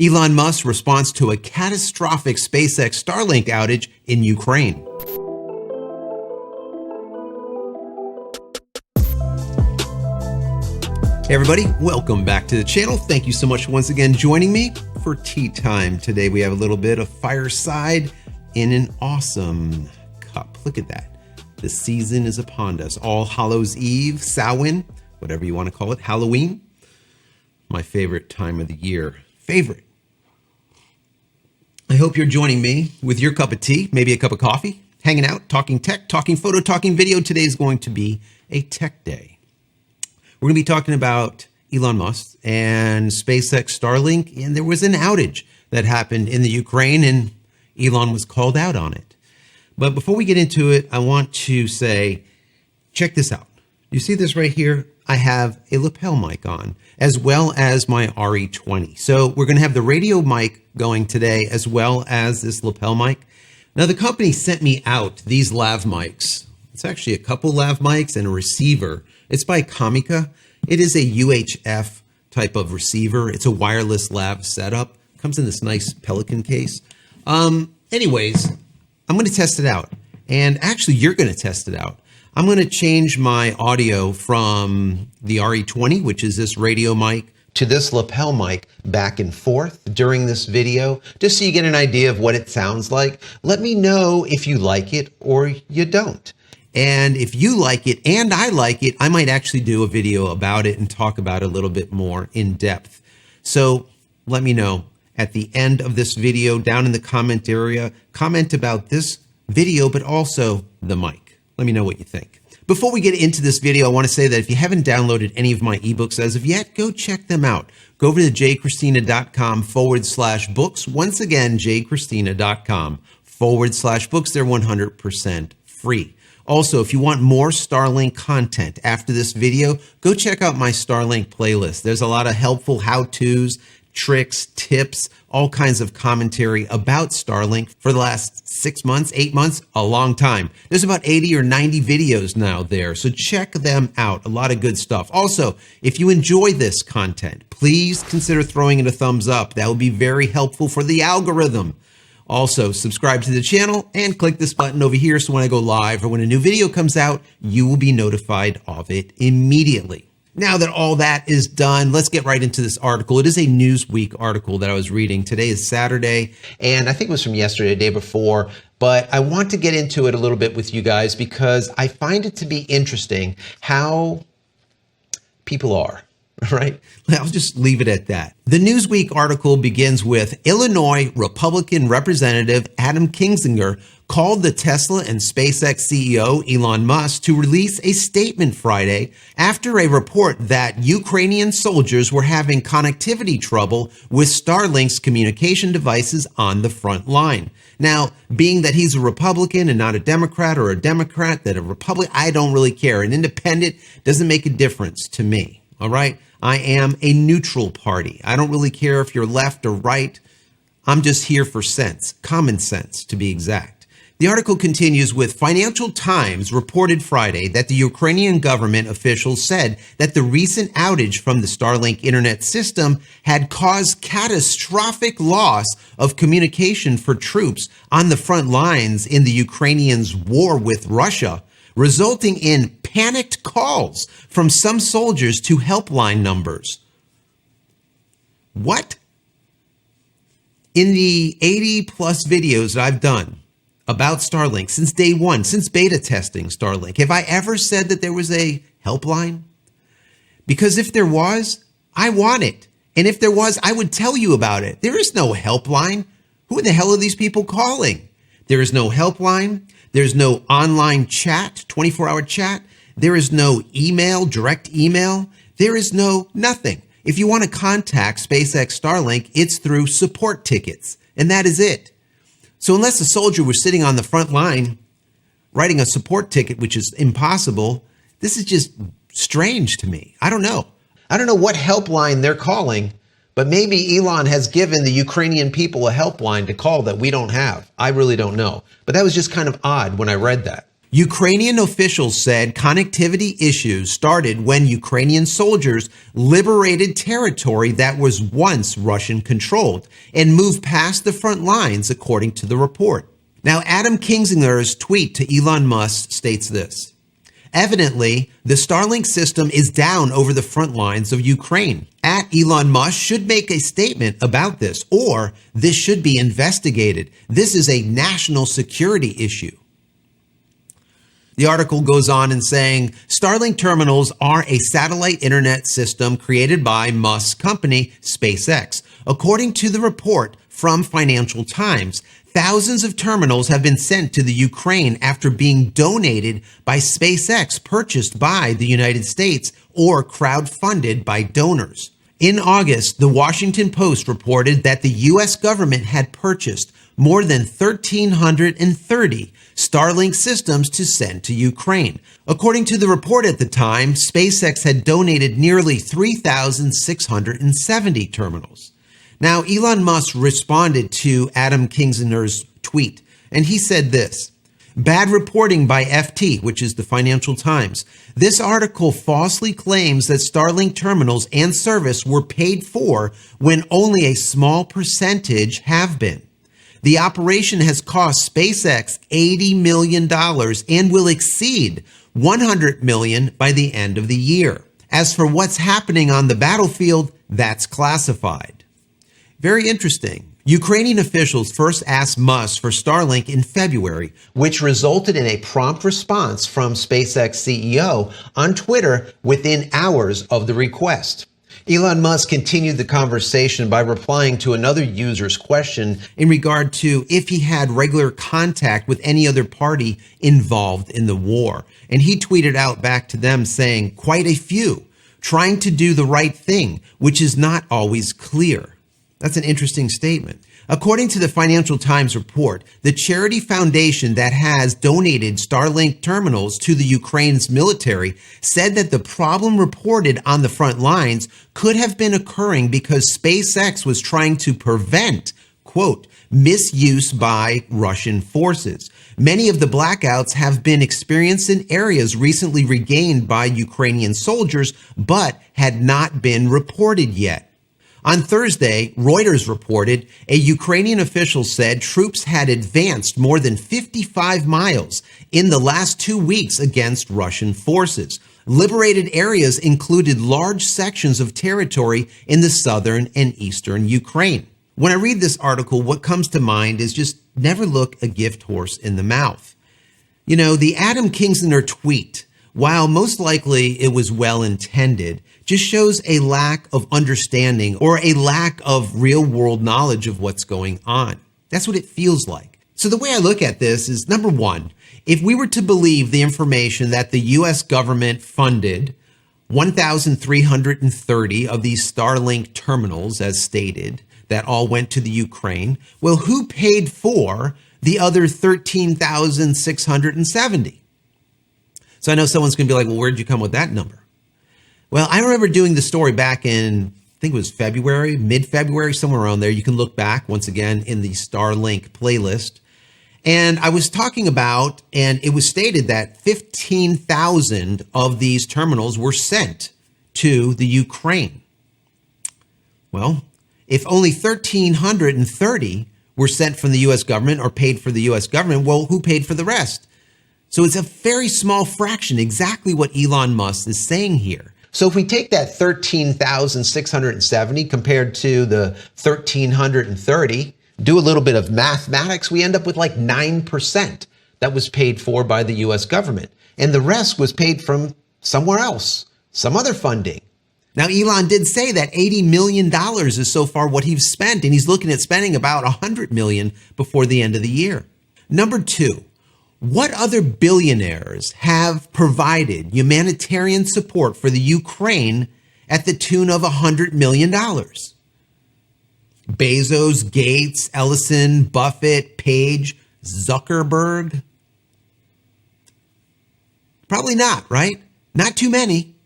Elon Musk responds to a catastrophic SpaceX Starlink outage in Ukraine. Hey everybody, welcome back to the channel. Thank you so much for once again joining me for tea time. Today we have a little bit of fireside in an awesome cup. Look at that. The season is upon us. All Hallows Eve, Samhain, whatever you want to call it, Halloween. My favorite time of the year. Favorite. I hope you're joining me with your cup of tea, maybe a cup of coffee, hanging out, talking tech, talking photo, talking video. Today's going to be a tech day. We're going to be talking about Elon Musk and SpaceX Starlink, and there was an outage that happened in the Ukraine, and Elon was called out on it. But before we get into it, I want to say, check this out. You see this right here? I have a lapel mic on, as well as my RE20. So we're going to have the radio mic going today, as well as this lapel mic. Now, the company sent me out these lav mics. It's actually a couple lav mics and a receiver. It's by Comica. It is a UHF type of receiver. It's a wireless lav setup. Comes in this nice Pelican case. Anyways, I'm going to test it out. And actually, you're going to test it out. I'm going to change my audio from the RE20, which is this radio mic, to this lapel mic back and forth during this video, just so you get an idea of what it sounds like. Let me know if you like it or you don't. And if you like it and I like it, I might actually do a video about it and talk about it a little bit more in depth. So let me know at the end of this video down in the comment area. Comment about this video, but also the mic. Let me know what you think. Before we get into this video, I want to say that if you haven't downloaded any of my ebooks as of yet, go check them out. Go over to JCristina.com/books. Once again, JCristina.com/books. They're 100% free. Also, if you want more Starlink content after this video, go check out my Starlink playlist. There's a lot of helpful how-tos, tricks, tips, all kinds of commentary about Starlink for the last 6 months, 8 months, a long time. There's about 80 or 90 videos now there, so check them out. A lot of good stuff. Also, if you enjoy this content, please consider throwing it a thumbs up. That will be very helpful for the algorithm. Also, subscribe to the channel and click this button over here so when I go live or when a new video comes out, you will be notified of it immediately. Now that all that is done, let's get right into this article. It is a Newsweek article that I was reading. Today is Saturday, and I think it was from yesterday, the day before, but I want to get into it a little bit with you guys because I find it to be interesting how people are. All right, I'll just leave it at that. The Newsweek article begins with Illinois Republican Representative Adam Kinzinger called the Tesla and SpaceX CEO Elon Musk to release a statement Friday after a report that Ukrainian soldiers were having connectivity trouble with Starlink's communication devices on the front line. Now, being that he's a Republican and not a Democrat, or a Democrat that a Republican, I don't really care. An independent doesn't make a difference to me. All right. I am a neutral party. I don't really care if you're left or right. I'm just here for sense, common sense to be exact. The article continues with Financial Times reported Friday that the Ukrainian government officials said that the recent outage from the Starlink internet system had caused catastrophic loss of communication for troops on the front lines in the Ukrainians' war with Russia, resulting in panicked calls from some soldiers to helpline numbers. What? In the 80 plus videos that I've done about Starlink since day one, since beta testing Starlink, have I ever said that there was a helpline? Because if there was, I want it. And if there was, I would tell you about it. There is no helpline. Who the hell are these people calling? There is no helpline. There's no online chat, 24-hour chat. There is no email, direct email. There is no nothing. If you want to contact SpaceX Starlink, it's through support tickets, and that is it. So unless a soldier was sitting on the front line writing a support ticket, which is impossible, this is just strange to me. I don't know. I don't know what helpline they're calling, but maybe Elon has given the Ukrainian people a helpline to call that we don't have. I really don't know. But that was just kind of odd when I read that. Ukrainian officials said connectivity issues started when Ukrainian soldiers liberated territory that was once Russian-controlled and moved past the front lines, according to the report. Now, Adam Kinzinger's tweet to Elon Musk states this: evidently, the Starlink system is down over the front lines of Ukraine. Elon Musk should make a statement about this, or this should be investigated. This is a national security issue. The article goes on in saying, Starlink terminals are a satellite internet system created by Musk's company, SpaceX. According to the report from Financial Times, thousands of terminals have been sent to the Ukraine after being donated by SpaceX, purchased by the United States, or crowdfunded by donors. In August, the Washington Post reported that the U.S. government had purchased more than 1,330 Starlink systems to send to Ukraine. According to the report at the time, SpaceX had donated nearly 3,670 terminals. Now, Elon Musk responded to Adam Kinzinger's tweet, and he said this: bad reporting by FT, which is the Financial Times. This article falsely claims that Starlink terminals and service were paid for when only a small percentage have been. The operation has cost SpaceX $80 million and will exceed $100 million by the end of the year. As for what's happening on the battlefield, that's classified. Very interesting. Ukrainian officials first asked Musk for Starlink in February, which resulted in a prompt response from SpaceX CEO on Twitter within hours of the request. Elon Musk continued the conversation by replying to another user's question in regard to if he had regular contact with any other party involved in the war. And he tweeted out back to them saying, quite a few, trying to do the right thing, which is not always clear. That's an interesting statement. According to the Financial Times report, the charity foundation that has donated Starlink terminals to the Ukraine's military said that the problem reported on the front lines could have been occurring because SpaceX was trying to prevent, quote, misuse by Russian forces. Many of the blackouts have been experienced in areas recently regained by Ukrainian soldiers, but had not been reported yet. On Thursday, Reuters reported a Ukrainian official said troops had advanced more than 55 miles in the last 2 weeks against Russian forces. Liberated areas included large sections of territory in the southern and eastern Ukraine. When I read this article, what comes to mind is just never look a gift horse in the mouth. You know, the Adam Kinzinger tweet, while most likely it was well intended, just shows a lack of understanding or a lack of real world knowledge of what's going on. That's what it feels like. So the way I look at this is, number one, if we were to believe the information that the U.S. government funded 1,330 of these Starlink terminals, as stated, that all went to the Ukraine, well, who paid for the other 13,670? So I know someone's going to be like, well, where'd you come with that number? Well, I remember doing the story back in, I think it was February, mid-February, somewhere around there. You can look back once again in the Starlink playlist. And I was talking about, and it was stated that 15,000 of these terminals were sent to the Ukraine. Well, if only 1,330 were sent from the U.S. government or paid for the U.S. government, well, who paid for the rest? So it's a very small fraction, exactly what Elon Musk is saying here. So if we take that 13,670 compared to the 1,330, do a little bit of mathematics, we end up with like 9% that was paid for by the U.S. government. And the rest was paid from somewhere else, some other funding. Now, Elon did say that $80 million is so far what he's spent, and he's looking at spending about $100 million before the end of the year. Number two, what other billionaires have provided humanitarian support for the Ukraine at the tune of $100 million? Bezos, Gates, Ellison, Buffett, Page, Zuckerberg? Probably not, right? Not too many.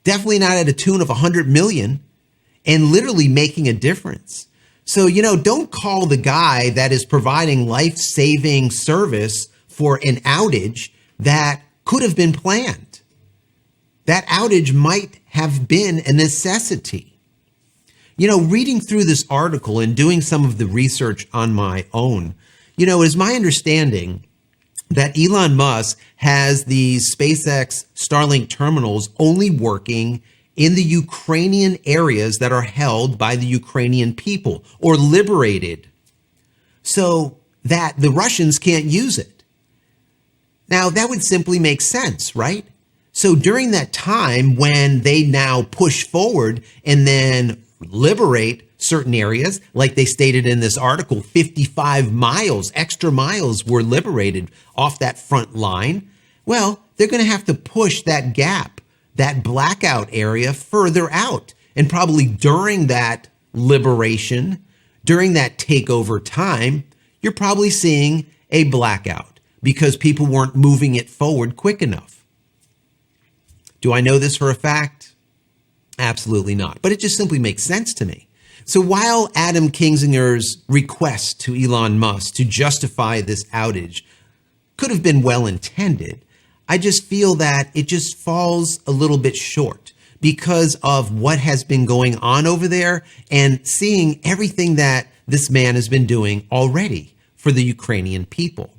Definitely not at a tune of $100 million and literally making a difference. So, don't call the guy that is providing life-saving service for an outage that could have been planned. That outage might have been a necessity. You know, reading through this article and doing some of the research on my own, you know, it is my understanding that Elon Musk has these SpaceX Starlink terminals only working in the Ukrainian areas that are held by the Ukrainian people or liberated, so that the Russians can't use it. Now, that would simply make sense, right? So during that time when they now push forward and then liberate certain areas, like they stated in this article, 55 miles, extra miles were liberated off that front line. Well, they're going to have to push that gap, that blackout area further out. And probably during that liberation, during that takeover time, you're probably seeing a blackout because people weren't moving it forward quick enough. Do I know this for a fact? Absolutely not. But it just simply makes sense to me. So while Adam Kinzinger's request to Elon Musk to justify this outage could have been well intended, I just feel that it just falls a little bit short because of what has been going on over there and seeing everything that this man has been doing already for the Ukrainian people.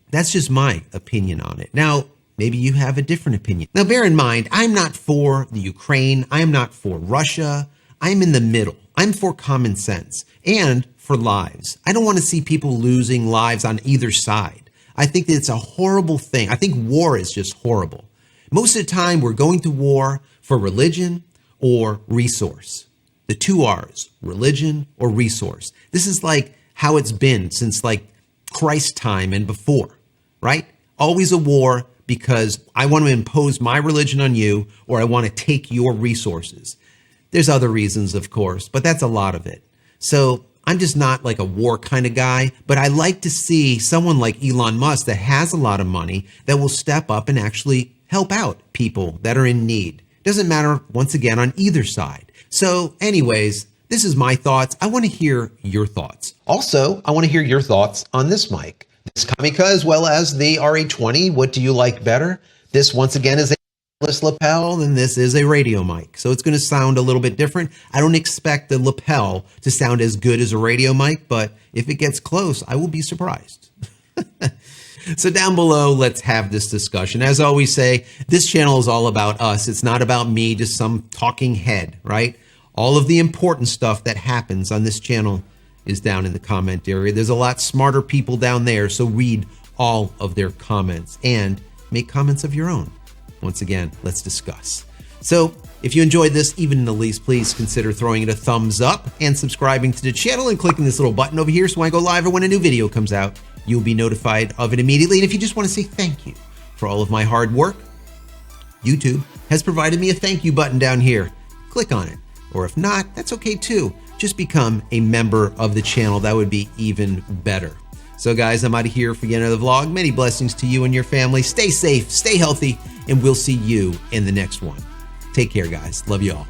That's just my opinion on it. Now, maybe you have a different opinion. Now, bear in mind, I'm not for the Ukraine. I am not for Russia. I'm in the middle. I'm for common sense and for lives. I don't want to see people losing lives on either side. I think that it's a horrible thing. I think war is just horrible. Most of the time, we're going to war for religion or resource. The two R's, religion or resource. This is like how it's been since like Christ's time and before, right? Always a war because I want to impose my religion on you or I want to take your resources. There's other reasons, of course, but that's a lot of it. So I'm just not like a war kind of guy, but I like to see someone like Elon Musk that has a lot of money that will step up and actually help out people that are in need. Doesn't matter, once again, on either side. So anyways, this is my thoughts. I want to hear your thoughts. Also, I want to hear your thoughts on this mic. This Kamika as well as the RA20. What do you like better? This, once again, is a wireless lapel, and this is a radio mic. So it's going to sound a little bit different. I don't expect the lapel to sound as good as a radio mic, but if it gets close, I will be surprised. So down below, let's have this discussion. As I always say, this channel is all about us. It's not about me, just some talking head, right? All of the important stuff that happens on this channel is down in the comment area. There's a lot smarter people down there, so read all of their comments and make comments of your own. Once again, let's discuss. So if you enjoyed this, even in the least, please consider throwing it a thumbs up and subscribing to the channel and clicking this little button over here so when I go live or when a new video comes out, you'll be notified of it immediately. And if you just want to say thank you for all of my hard work, YouTube has provided me a thank you button down here. Click on it. Or if not, that's okay too. Just become a member of the channel. That would be even better. So guys, I'm out of here for yet another vlog. Many blessings to you and your family. Stay safe, stay healthy, and we'll see you in the next one. Take care, guys. Love you all.